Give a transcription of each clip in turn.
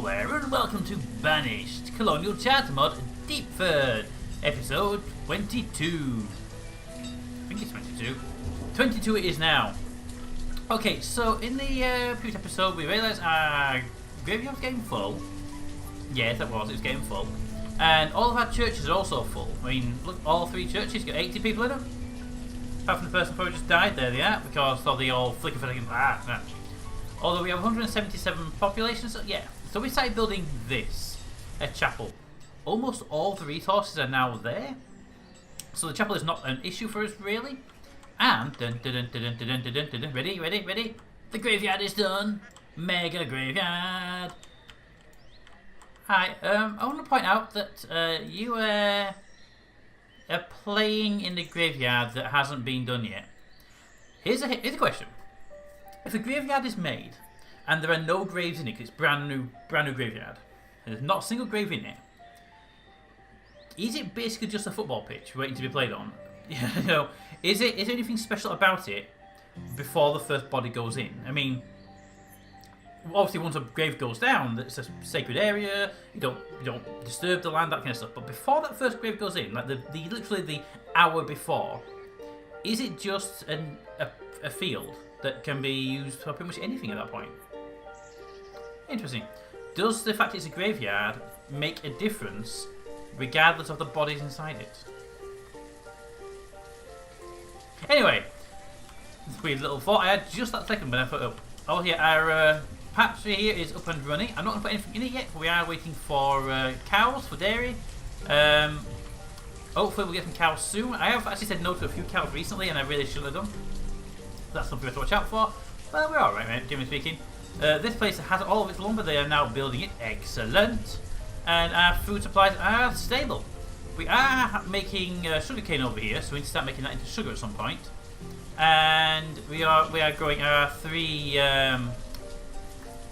there, and welcome to Banished, Colonial Charter Mod, Deep Third, episode 22. I think it's 22. 22 it is now. Okay, so in the previous episode we realised our graveyard was getting full. Yes, it was getting full. And all of our churches are also full. I mean, look, all three churches got 80 people in them. Apart from the person who just died, there they are, because they all flicker for a second. Although we have 177 population, so yeah. So we started building this, a chapel. Almost all the resources are now there. So the chapel is not an issue for us, really. And, ready? The graveyard is done. Mega graveyard. Hi, I want to point out that you are playing in the graveyard that hasn't been done yet. Here's a question. If a graveyard is made and there are no graves in it, 'cause it's brand new graveyard, and there's not a single grave in it, is it basically just a football pitch waiting to be played on? You know, is there anything special about it before the first body goes in? I mean, obviously once a grave goes down, it's a sacred area. You don't disturb the land, that kind of stuff. But before that first grave goes in, like literally the hour before, is it just a field that can be used for pretty much anything at that point? Interesting. Does the fact it's a graveyard make a difference regardless of the bodies inside it? Anyway, weird little thought I had just that second when I put up. Oh yeah, our patch here is up and running. I'm not going to put anything in it yet, but we are waiting for cows, for dairy. Hopefully we'll get some cows soon. I have actually said no to a few cows recently, and I really should have done. That's something we have to watch out for. But we're alright, mate, generally speaking. This place has all of its lumber. They are now building it. Excellent. And our food supplies are stable. We are making sugarcane over here, so we need to start making that into sugar at some point. And we are growing our 3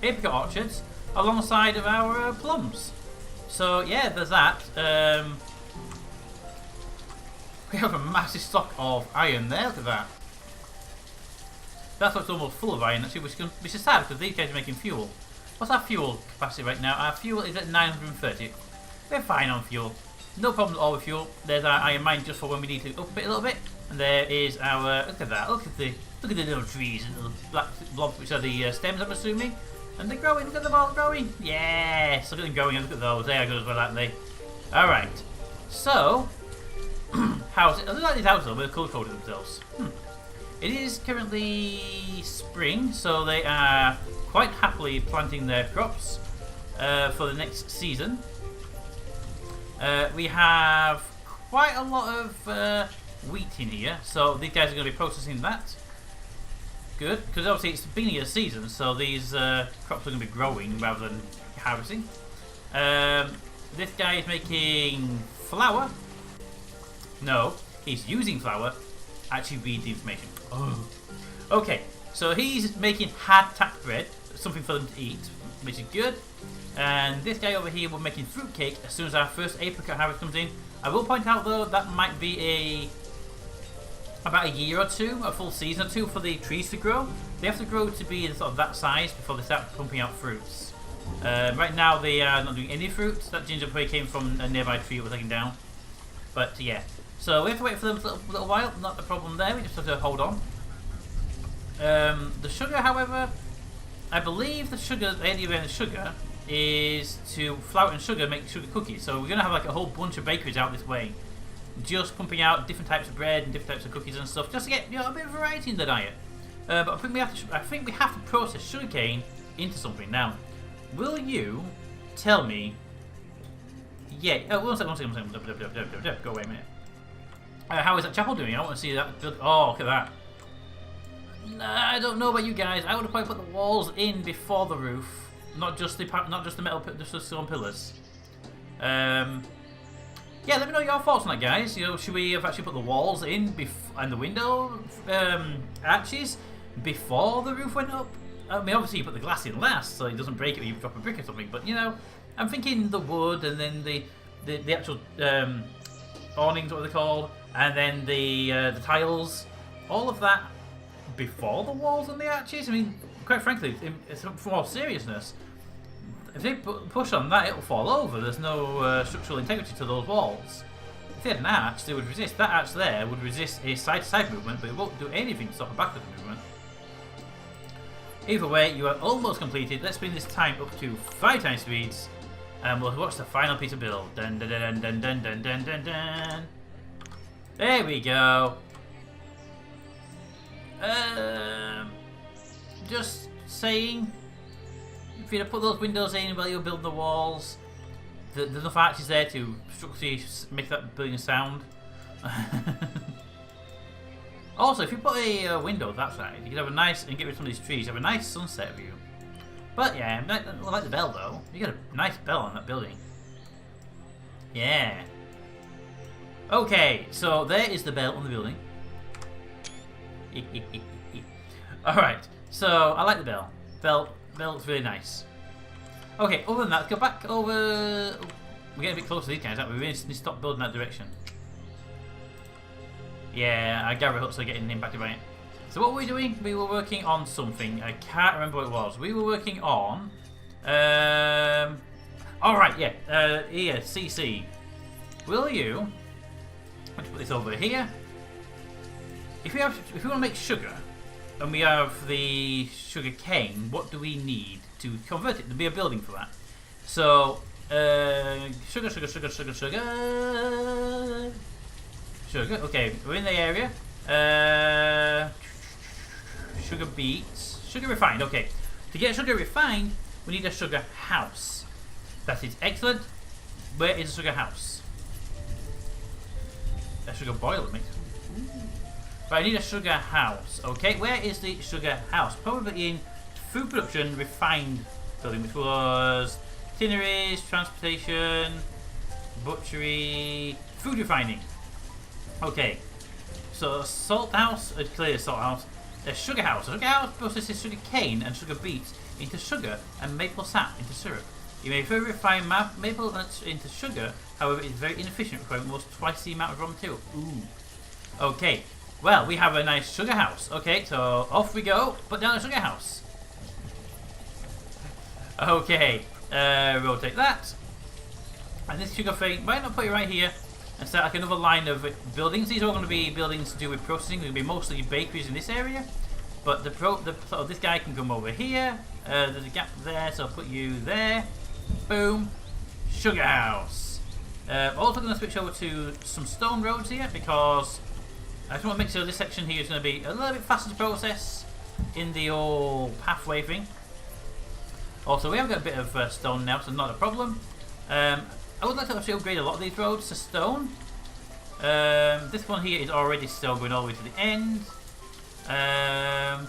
apricot orchards alongside of our plums. So yeah, there's that. We have a massive stock of iron there. Look at that. That's what's almost full of iron, actually, which is sad because these guys are making fuel. What's our fuel capacity right now? Our fuel is at 930. We're fine on fuel. No problems at all with fuel. There's our iron mine just for when we need to up it a little bit. And there is our, look at that, look at the little trees and little black blobs, which are the stems, I'm assuming. And they're growing, look at them all growing. Yes, look at them growing, and look at those, they are good as well, aren't they? Alright, so, houses, I like these houses though, they're colour-coded themselves. It is currently spring, so they are quite happily planting their crops for the next season. We have quite a lot of wheat in here, so these guys are going to be processing that. Good, because obviously it's the beginning of the season, so these crops are going to be growing rather than harvesting. This guy is making flour. No, he's using flour. Actually read the information. Oh. Okay, so he's making hardtack bread, something for them to eat, which is good. And this guy over here will be making fruit cake as soon as our first apricot harvest comes in. I will point out though that might be about a year or two, a full season or two for the trees to grow. They have to grow to be sort of that size before they start pumping out fruits. Right now they are not doing any fruit. That gingerbread came from a nearby tree that was taken down. But yeah, so we have to wait for them for a little while. Not a problem there. We just have to hold on. The sugar, however, I believe the idea behind the sugar is to flour and sugar make sugar cookies. So we're gonna have like a whole bunch of bakeries out this way, just pumping out different types of bread and different types of cookies and stuff, just to get a bit of variety in the diet. But I think we have to process sugarcane into something. Now, will you tell me? Yeah. Oh, one second. Go away a minute. How is that chapel doing? I want to see that. Oh, look at that. Nah, I don't know about you guys. I would have probably put the walls in before the roof. Not just the metal, just the stone pillars. Yeah, let me know your thoughts on that, guys. You know, should we have actually put the walls in and the window arches before the roof went up? I mean, obviously you put the glass in last, so it doesn't break it when you drop a brick or something. But you know, I'm thinking the wood and then the actual awnings, what they're called, and then the tiles, all of that before the walls and the arches. I mean, quite frankly, for more seriousness, If they push on that, it'll fall over. There's no structural integrity to those walls. If they had an arch, they would resist. That arch there would resist a side-to-side movement, but it won't do anything to stop a backward movement. Either way, you are almost completed. Let's bring this time up to 5 times speeds, and we'll watch the final piece of build. Dun dun dun dun dun dun dun dun dun. There we go. Just saying, if you put those windows in while you're building the walls, there's enough arches there to structurally make that building sound. Also, if you put a window that side, you can have a nice, and get rid of some of these trees, have a nice sunset view. But yeah, I like the bell though. You got a nice bell on that building. Yeah. Okay, so there is the bell on the building. Alright, so I like the bell. Bell looks really nice. Okay, other than that, let's go back over. We're getting a bit closer to these guys, aren't we? We need to stop building that direction. Yeah, I gather hooks are getting impacted by it. So what were we doing? We were working on something. I can't remember what it was. We were working on. Alright, yeah. Here, CC. Will you? Let's put this over here. If we want to make sugar, and we have the sugar cane, what do we need to convert it? There'll be a building for that. So, sugar. Sugar, okay, we're in the area. Sugar beets. Sugar refined, okay. To get sugar refined, we need a sugar house. That is excellent. Where is the sugar house? A sugar boiler makes. But I need a sugar house. Okay, where is the sugar house? Probably in food production refined building, which was tinneries, transportation, butchery, food refining. Okay, so salt house, clearly a salt house. A sugar house. A sugar house processes sugar cane and sugar beets into sugar and maple sap into syrup. You may further refine maple nuts into sugar, however it is very inefficient, requiring almost twice the amount of raw material. Ooh. Okay, well, we have a nice sugar house. Okay, so off we go. Put down a sugar house. Okay, rotate that. And this sugar thing, why not put it right here and start like another line of buildings? These are all going to be buildings to do with processing. They're going to be mostly bakeries in this area. But so this guy can come over here. There's a gap there, so I'll put you there. Boom. Sugar house. Also going to switch over to some stone roads here because I just want to make sure this section here is going to be a little bit faster to process in the old pathway thing. Also, we have got a bit of stone now, so not a problem. I would like to actually upgrade a lot of these roads to stone. This one here is already still going all the way to the end.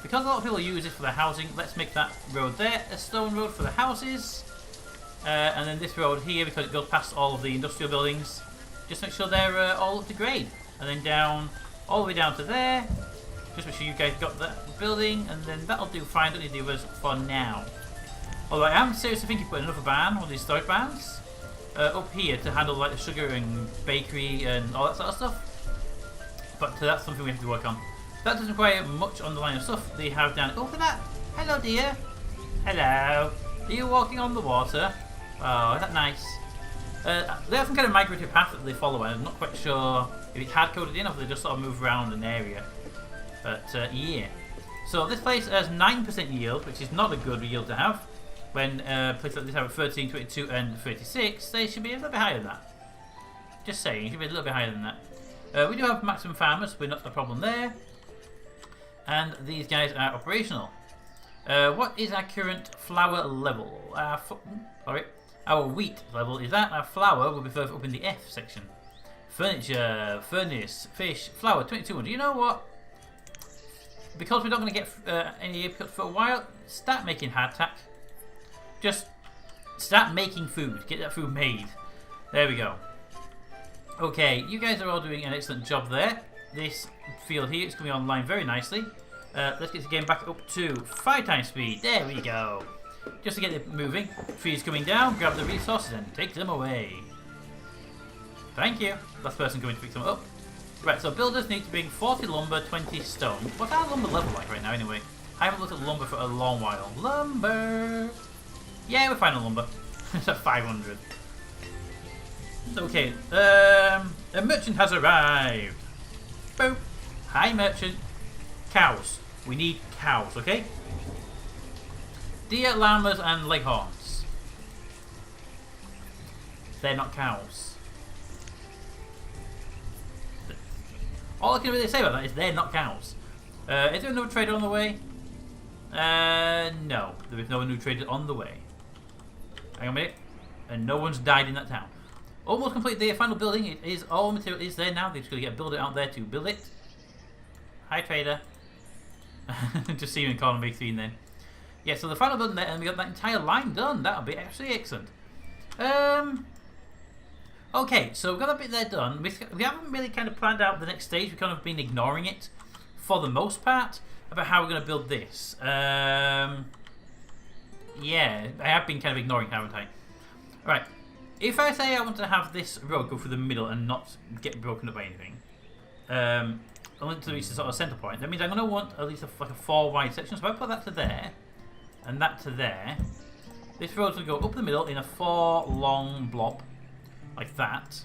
Because a lot of people use this for their housing, let's make that road there a stone road for the houses. And then this road here, because it goes past all of the industrial buildings, just make sure they're all up to grade. And then down, all the way down to there. Just make sure you guys got that building, and then that'll do fine. Don't need the others for now. Although I am seriously thinking of putting another barn, one of these storage barns, up here to handle like the sugar and bakery and all that sort of stuff. But that's something we have to work on. That doesn't require much on the line of stuff they have down. Oh, look at that! Hello, dear. Hello. Are you walking on the water? Oh, is that nice? They have some kind of migratory path that they follow, and I'm not quite sure if it's hard coded in or if they just sort of move around an area. But yeah. So this place has 9% yield, which is not a good yield to have. When places like this have 13, 22, and 36, they should be a little bit higher than that. Just saying, it should be a little bit higher than that. We do have maximum farmers, we're not a problem there. And these guys are operational. What is our current flour level? Our wheat level is that. Our flour will be further up in the F section. Furniture, furnace, fish, flour, 22. Do you know what? Because we're not going to get any input for a while, start making hardtack. Just start making food. Get that food made. There we go. Okay, you guys are all doing an excellent job there. This field here is coming online very nicely. Let's get the game back up to 5 times speed. There we go. Just to get it moving. Trees coming down, grab the resources and take them away. Thank you. Last person coming to pick them up. Right, so builders need to bring 40 lumber, 20 stone. What's our lumber level like right now anyway? I haven't looked at lumber for a long while. Lumber! Yeah, we're fine on lumber. It's at 500. Okay, a merchant has arrived. Boop. Hi, merchant. Cows. We need cows, okay? Deer, llamas, and leghorns. They're not cows. All I can really say about that is they're not cows. Is there another trader on the way? No. There is no new trader on the way. Hang on a minute. And no one's died in that town. Almost complete the final building. It is all material is there now. They're just going to get a builder out there to build it. Hi, trader. Just see you in economy 3 then. Yeah, so the final building there, and we got that entire line done. That'll be actually excellent. Okay, so we've got that bit there done. We haven't really kind of planned out the next stage. We've kind of been ignoring it for the most part about how we're going to build this. Yeah, I have been kind of ignoring, haven't I? Right. If I say I want to have this road go through the middle and not get broken up by anything, only to reach the sort of center point, that means I'm going to want at least like a 4 wide section. So if I put that to there and that to there, this road's going to go up the middle in a 4 long blob like that,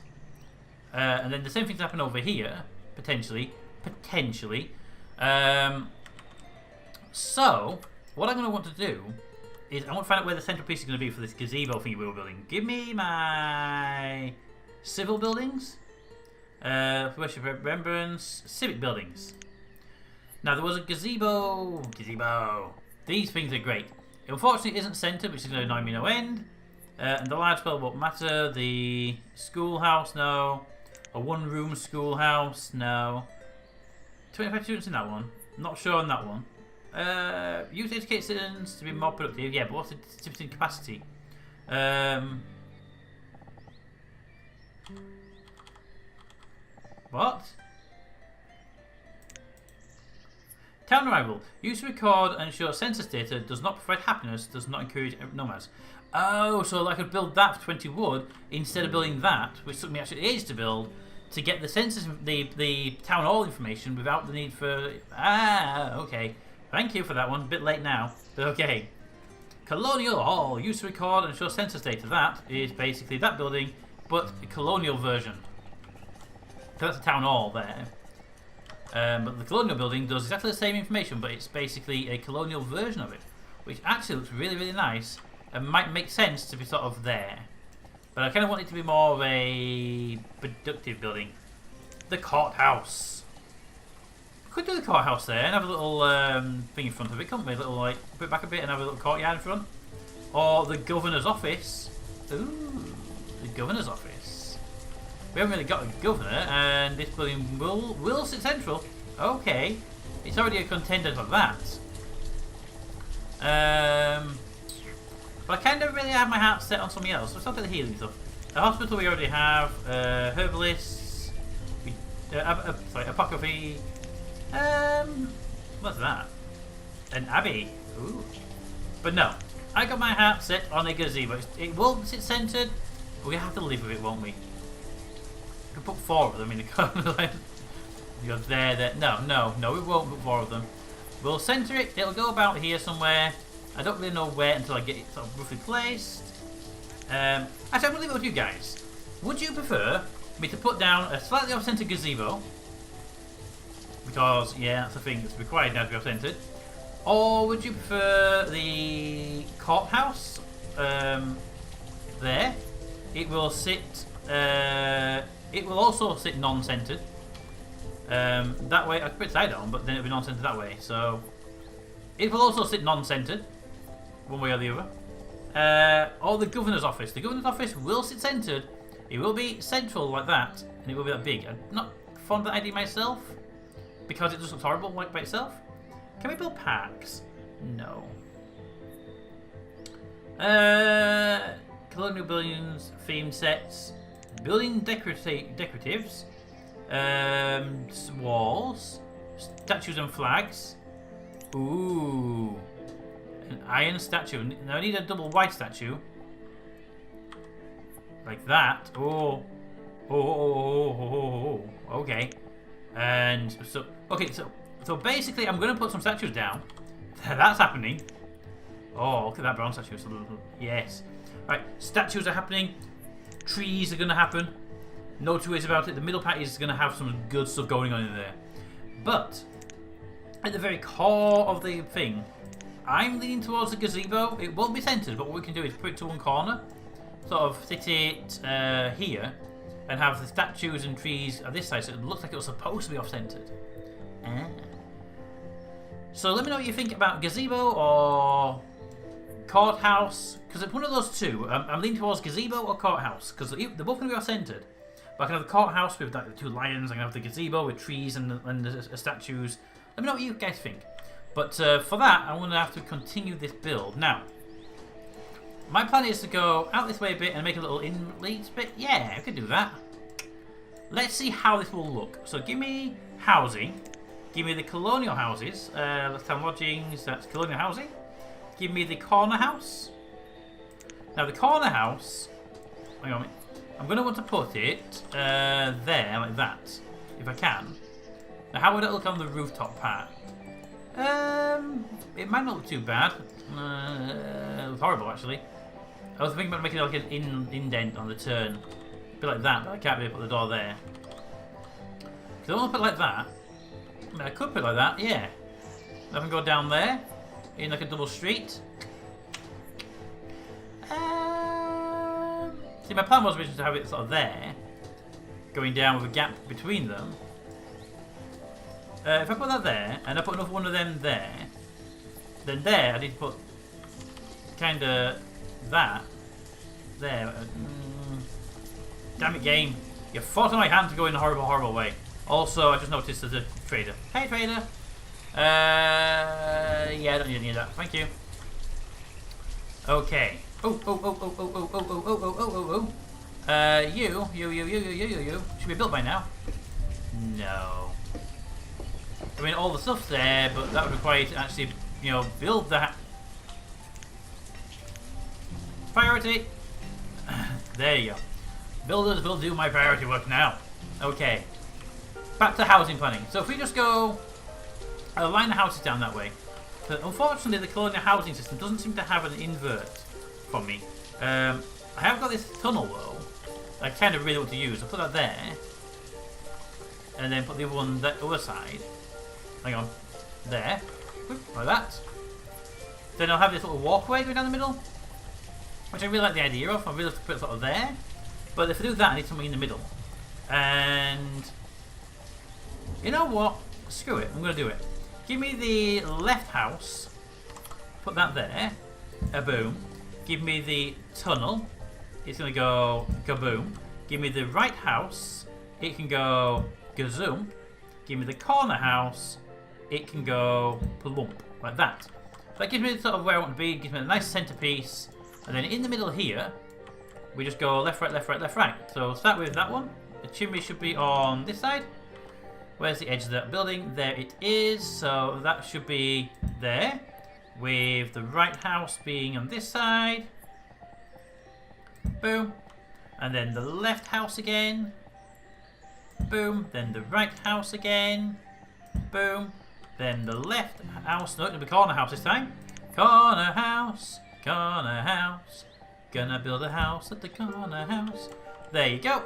and then the same thing's happen over here potentially. So what I'm going to want to do is I want to find out where the central piece is going to be for this gazebo thingy we were building. Give me my civil buildings, worship remembrance, civic buildings. Now there was a gazebo. These things are great. Unfortunately, it isn't centered, which is going to annoy me no end. And the large spell won't matter. The schoolhouse, no. A 1-room schoolhouse, no. 25 students in that one. Not sure on that one. Use to educate citizens to be more productive. Yeah, but what's the difference in capacity? What? Town arrival. Use to record and show census data. Does not provide happiness. Does not encourage nomads. Oh, so I could build that for 20 wood instead of building that, which took me actually ages to build, to get the census, the town hall information without the need for. Okay. Thank you for that one. A bit late now, but okay. Colonial Hall. Used to record and show census data. That is basically that building, but a colonial version. So that's a town hall there. But the colonial building does exactly the same information, but it's basically a colonial version of it, which actually looks really, really nice and might make sense to be sort of there. But I kind of want it to be more of a productive building. The courthouse. Could do the courthouse there and have a little thing in front of it, couldn't we? A little, like, put it back a bit and have a little courtyard in front. Or the governor's office. Ooh, the governor's office. We haven't really got a governor, and this building will sit central. Okay, it's already a contender for that. But I kind of really have my heart set on something else. Let's look at the healing stuff. The hospital we already have. Herbalists. Sorry, apothecary. What's that? An abbey. Ooh. But no, I got my heart set on a gazebo. It will sit centered, but we have to live with it, won't we? We can put 4 of them in the corner. You're there. No, we won't put 4 of them. We'll center it. It'll go about here somewhere. I don't really know where until I get it sort of roughly placed. Actually, I'm going to leave it with you guys. Would you prefer me to put down a slightly off-centered gazebo? Because, yeah, that's the thing that's required now to be off-centered. Or would you prefer the courthouse there? It will sit. It will also sit non-centered. That way, I could put it side on, but then it'll be non-centered that way. So it will also sit non-centered, one way or the other. Or the governor's office. The governor's office will sit centered. It will be central like that, and it will be that big. I'm not fond of that idea myself because it just looks horrible like by itself. Can we build parks? No. Colonial buildings, theme sets, building decoratives, walls, statues and flags. Ooh, an iron statue. Now I need a double white statue, like that. Oh. Okay. And so, okay, so basically, I'm going to put some statues down. That's happening. Oh, look at that bronze statue. Yes. Right, statues are happening. Trees are going to happen. No two ways about it. The middle part is going to have some good stuff going on in there. But at the very core of the thing, I'm leaning towards the gazebo. It won't be centered, but what we can do is put it to one corner. Sort of sit it here and have the statues and trees on this side, so it looks like it was supposed to be off-centered. So let me know what you think about gazebo or courthouse, because it's one of those two. I'm leaning towards gazebo or courthouse, because they're both going to be off-centered. But I can have the courthouse with like, the two lions, I can have the gazebo with trees and the statues. Let me know what you guys think. But for that, I'm going to have to continue this build. Now, my plan is to go out this way a bit and make a little in-leads bit. Yeah, I could do that. Let's see how this will look. So give me housing. Give me the colonial houses. Let's have lodgings. That's colonial housing. Give me the corner house. Now the corner house, hang on, I'm going to want to put it there, like that, if I can. Now how would it look on the rooftop part? It might not look too bad. It looks horrible actually. I was thinking about making like an indent on the turn. A bit like that, but I can't really put the door there. Because I want to put it like that. I mean, I could put it like that, yeah. I can go down there, in like a double street. See, my plan was originally to have it sort of there, going down with a gap between them. If I put that there, and I put another one of them there, then there I need to put kind of that there. Damn it, game! You forced my hand to go in a horrible, horrible way. Also, I just noticed there's a trader. Hey, trader. Yeah, I don't need any of that. Thank you. Okay. Oh. You. Should be built by now. No. I mean, all the stuff's there, but that would require you to actually, you know, build that. Priority. There you go. Builders will do my priority work now. Okay. Back to housing planning. So if we just go line the houses down that way. But unfortunately, the colonial housing system doesn't seem to have an invert for me. I have got this tunnel though. I kind of really want to use. I'll put that there, and then put the other one that other side. Hang on, there, like that. Then I'll have this little walkway going down the middle, which I really like the idea of. I really like to put it sort of there. But if I do that, I need something in the middle. And you know what? Screw it. I'm going to do it. Give me the left house. Put that there. Boom. Give me the tunnel. It's going to go kaboom. Give me the right house. It can go gazoom. Give me the corner house. It can go plump. Like that. That gives me sort of where I want to be. It gives me a nice centerpiece. And then in the middle here, we just go left, right, left, right, left, right. So we'll start with that one. The chimney should be on this side. Where's the edge of that building? There it is. So that should be there. With the right house being on this side. Boom. And then the left house again. Boom. Then the right house again. Boom. Then the left house. No, it'll be corner house this time. Corner house. Corner house. Gonna build a house at the corner house. There you go.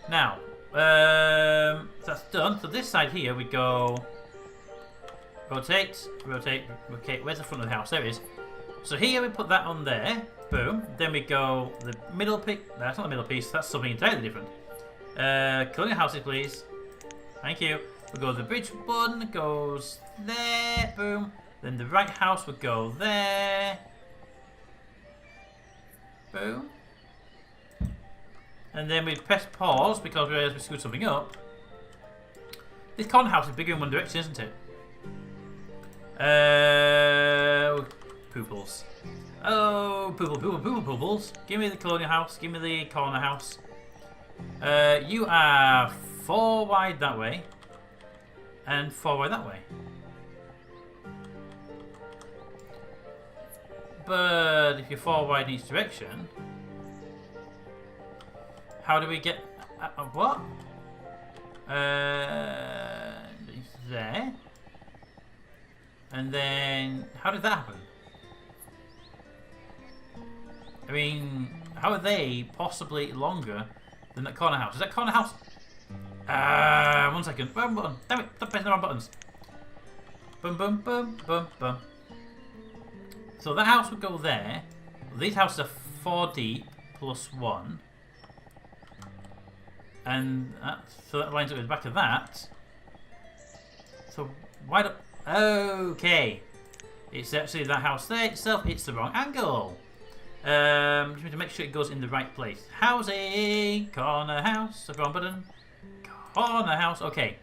Now, that's done. So this side here we go rotate, rotate, rotate. Where's the front of the house? There it is. So here we put that on there. Boom. Then we go the middle piece. That's not the middle piece. That's something entirely different. Colonial houses, please. Thank you. We go the bridge one goes there. Boom. Then the right house would go there. Boom. And then we press pause because we realised we screwed something up. This corner house is bigger in one direction, isn't it? Pooples. Oh, pooples. Give me the colonial house. Give me the corner house. You are 4 wide that way. And 4 wide that way. But if you're 4 wide in each direction, how do we get what? There. And then how did that happen? I mean, how are they possibly longer than that corner house? Is that corner house? 1 second. Wrong button. Damn it, stop pressing the wrong buttons. Boom, boom, boom, boom, boom. So that house would go there. These houses are 4 deep plus 1. And so that lines up with the back of that. So why don't... Okay. It's actually that house there itself. It's the wrong angle. Just need to make sure it goes in the right place. Housing. Corner house. Wrong button. Corner house. Okay.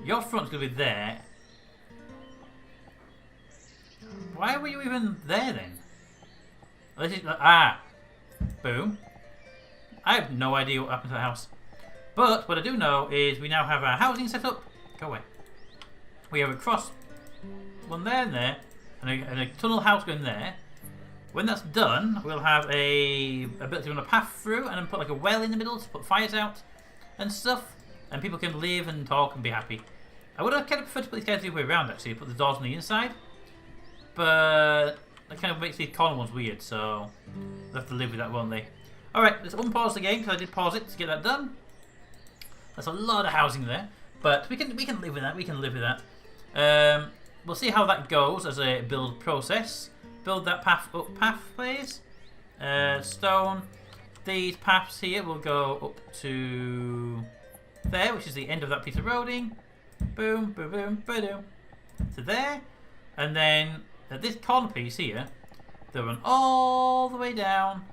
Your front's going to be there. Why were you even there then? This is... Boom. I have no idea what happened to the house. But what I do know is we now have our housing set up. Go away. We have a cross one there and there, and a tunnel house going there. When that's done, we'll have a ability to run a path through, and then put like a well in the middle to put fires out and stuff, and people can live and talk and be happy. I would have kind of preferred to put these guys the other way around actually, put the doors on the inside, but that kind of makes these corner ones weird, so they'll have to live with that, won't they? Alright, let's unpause the game because I did pause it to get that done. That's a lot of housing there, but we can live with that. We can live with that. We'll see how that goes as a build process. Build that path up, please. Stone. These paths here will go up to there, which is the end of that piece of roading. Boom, boom, boom, boom, to there, and then at this corner piece here, they'll run all the way down.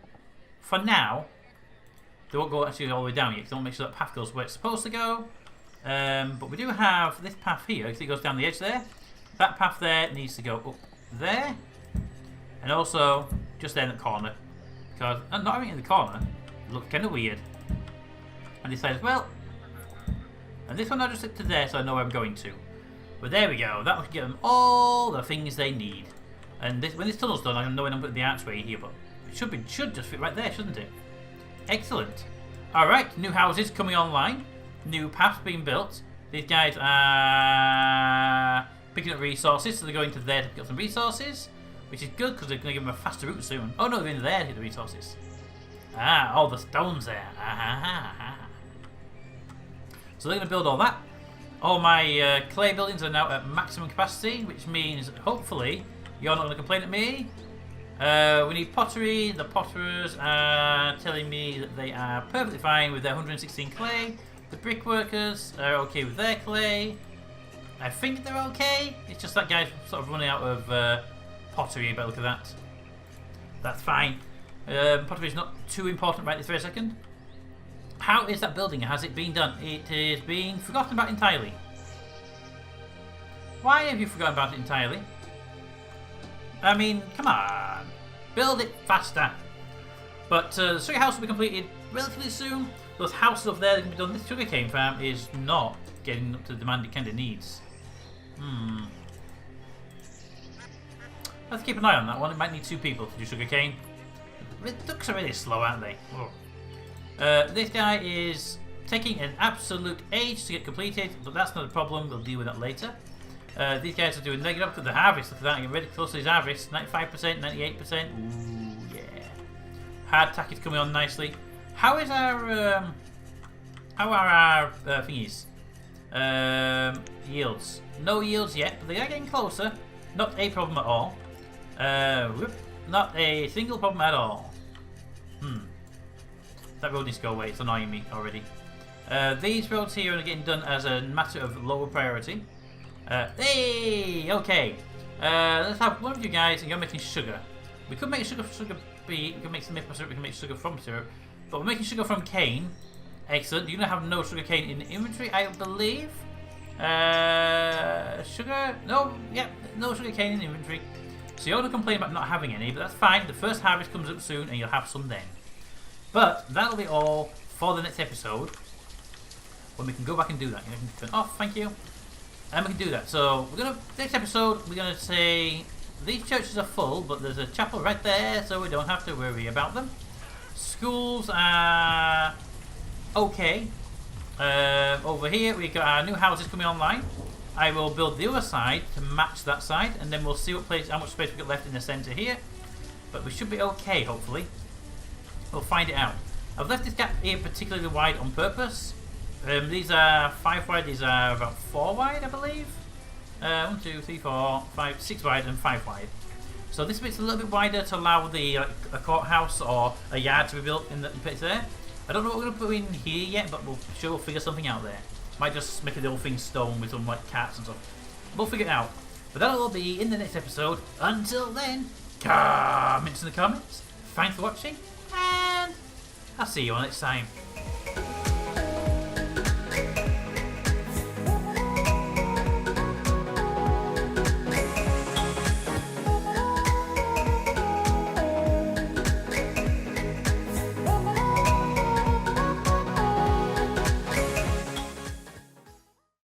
For now. They won't go actually all the way down yet because I want to make sure that path goes where it's supposed to go. But we do have this path here because it goes down the edge there. That path there needs to go up there. And also just there in the corner. Because not having it in the corner looks kind of weird. And decided, well, and this one I'll just stick to there so I know where I'm going to. But there we go. That will give them all the things they need. And when this tunnel's done, I know when I'm putting the archway here, but it should just fit right there, shouldn't it? Excellent. Alright, new houses coming online. New paths being built. These guys are picking up resources, so they're going to there to pick up some resources. Which is good, because they're going to give them a faster route soon. Oh no, they're going there to get the resources. All the stones there. So they're going to build all that. All my clay buildings are now at maximum capacity, which means, hopefully, you're not going to complain at me. We need pottery. The potterers are telling me that they are perfectly fine with their 116 clay. The brickworkers are okay with their clay. I think they're okay. It's just that guy's sort of running out of pottery by the look of that. That's fine. Pottery is not too important right this very second. How is that building? Has it been done? It is being forgotten about entirely. Why have you forgotten about it entirely? I mean, come on. Build it faster. But the sugar house will be completed relatively soon. Those houses over there that can be done. This sugarcane farm is not getting up to the demand it kind of needs. Let's keep an eye on that one. It might need 2 people to do sugarcane. The ducks are really slow, aren't they? This guy is taking an absolute age to get completed, but that's not a problem. We'll deal with that later. These guys are doing negative to the harvest. Look at that, getting ready close to his harvest. 95%, 98%. Ooh, yeah. Hardtack is coming on nicely. How is our how are our thingies? Yields. No yields yet, but they are getting closer. Not a problem at all. Not a single problem at all. That road needs to go away. It's annoying me already. These roads here are getting done as a matter of lower priority. Hey, okay. Let's have one of you guys, and you're making sugar. We could make sugar beet. We could make some maple syrup. We can make sugar from syrup, but we're making sugar from cane. Excellent. You're gonna have no sugar cane in the inventory, I believe. Sugar? No. Yep. No sugar cane in the inventory. So you're gonna complain about not having any, but that's fine. The first harvest comes up soon, and you'll have some then. But that'll be all for the next episode. When we can go back and do that. You can turn off. Thank you. And we can do that. So we're gonna next episode. We're gonna say these churches are full, but there's a chapel right there, so we don't have to worry about them. Schools are okay. Over here we got our new houses coming online. I will build the other side to match that side, and then we'll see how much space we got left in the centre here. But we should be okay, hopefully. We'll find it out. I've left this gap here particularly wide on purpose. These are 5 wide, these are about 4 wide, I believe. 1, 2, 3, 4, 5, 6 wide and 5 wide. So this bit's a little bit wider to allow the a courthouse or a yard to be built in the place there. I don't know what we're going to put in here yet, but we'll figure something out there. Might just make the whole thing stone with some like cats and stuff. We'll figure it out. But that'll all be in the next episode. Until then, comments in the comments. Thanks for watching, and I'll see you all next time.